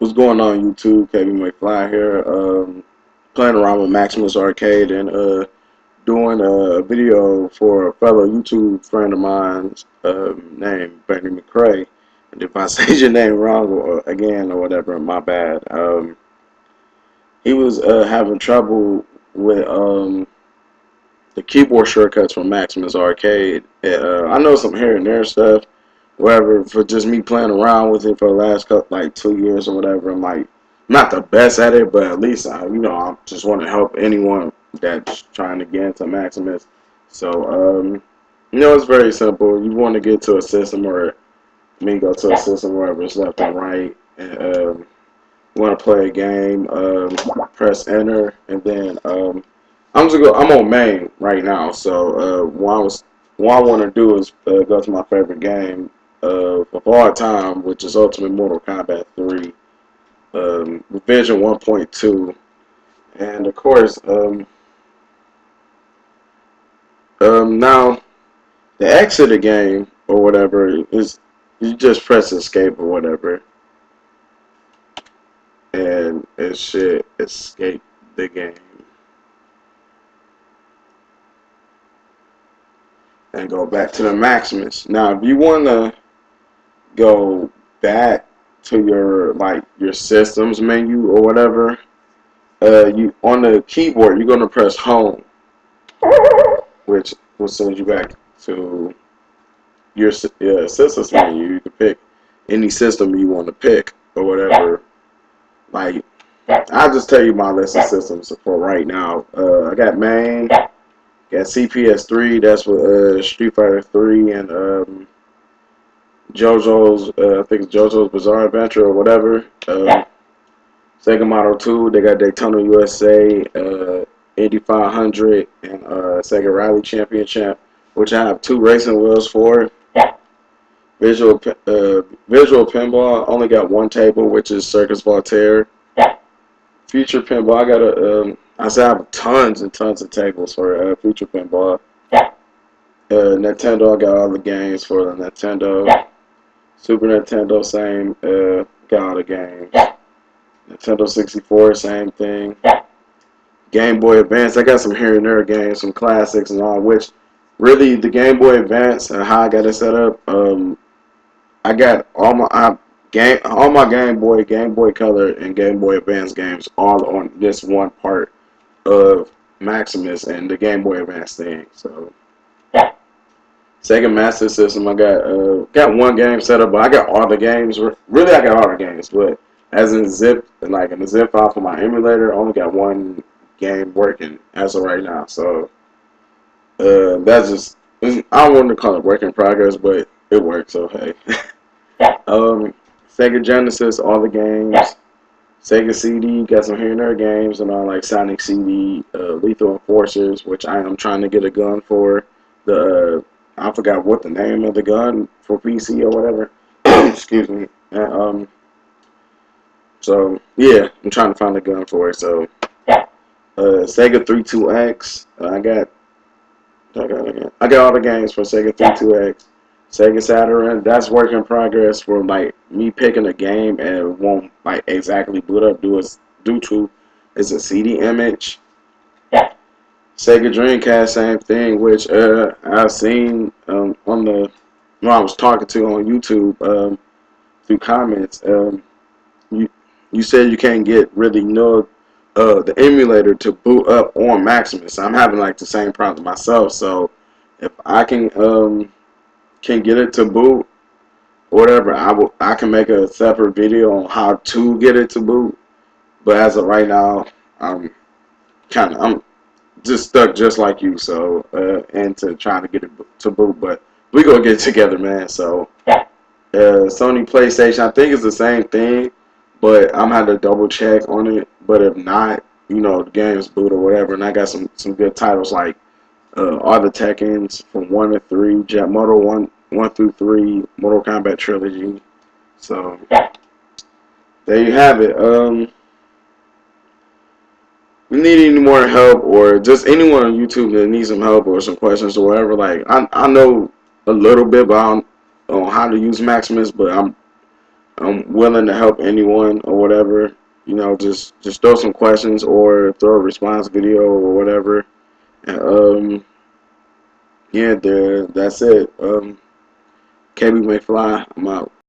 What's going on YouTube? KB McFly here. Playing around with Maximus Arcade and doing a video for a fellow YouTube friend of mine named Benny McCrae. And if I say your name wrong or whatever, my bad. He was having trouble with the keyboard shortcuts from Maximus Arcade. I know some here and there stuff, whatever. For just me playing around with it for the last like 2 years or whatever, I'm like not the best at it, but at least I just want to help anyone that's trying to get into Maximus. So it's very simple. You want to get to a system or me go to a system wherever it's left and right, and want to play a game, press enter, and then I'm on main right now, so what I want to do is go to my favorite game of all time, which is Ultimate Mortal Kombat 3, Revision 1.2, and of course, now the exit the game or whatever is you just press escape or whatever, and it should escape the game. And go back to the Maximus. Now, if you want to go back to your systems menu or whatever, you on the keyboard you're gonna press home, which will send you back to your systems menu. You can pick any system you want to pick or whatever. Like, I'll just tell you my list of systems for right now. I got main. Got CPS3, that's with Street Fighter 3 and JoJo's, I think it's JoJo's Bizarre Adventure or whatever. Sega Model 2, they got Daytona USA, 8500, and Sega Rally Championship, which I have 2 racing wheels for. Visual Pinball, only got 1 table, which is Circus Voltaire. Future Pinball, I have tons and tons of tables for Future Pinball. Nintendo, I got all the games for the Nintendo. Super Nintendo, same, got all the games. Nintendo 64, same thing. Game Boy Advance, I got some here and there games, some classics and all, which really the Game Boy Advance and how I got it set up, I got all my Game Boy Color, and Game Boy Advance games all on this one part of Maximus and the Game Boy Advance thing. So Sega Master System, I got 1 game set up, but I got all the games. Really, I got all the games, but as in in a zip file for my emulator, I only got 1 game working as of right now. So that's just, I don't want to call it work in progress, but it works. So hey. Sega Genesis, all the games. Sega CD, got some here and there games, and all like Sonic CD, Lethal Enforcers, which I am trying to get a gun for. I forgot what the name of the gun for PC or whatever. Excuse me. And, so yeah, I'm trying to find a gun for it. So Sega 32X, I got all the games for Sega 32X. Sega Saturn, that's work in progress for like me picking a game and it won't like exactly boot up due to it's a CD image. Sega Dreamcast, same thing, which I've seen on the when I was talking to on YouTube through comments. You said you can't get really the emulator to boot up on Maximus. I'm having like the same problem myself, so if I can get it to boot or whatever, I can make a separate video on how to get it to boot. But as of right now, I'm just stuck just like you. So into trying to get it to boot, but we gonna get it together, man. So Sony PlayStation, I think it's the same thing, but I'm gonna have to double check on it. But if not, the game's boot or whatever, and I got some good titles like all the Tekkens from 1 to 3, Jet Moto 1 through 3, Mortal Kombat Trilogy. So there you have it. If you need any more help, or just anyone on YouTube that needs some help or some questions or whatever, like I know a little bit on how to use Maximus, but I'm willing to help anyone or whatever. You know, just throw some questions or throw a response video or whatever. And yeah, that's it. KB McFly, I'm out.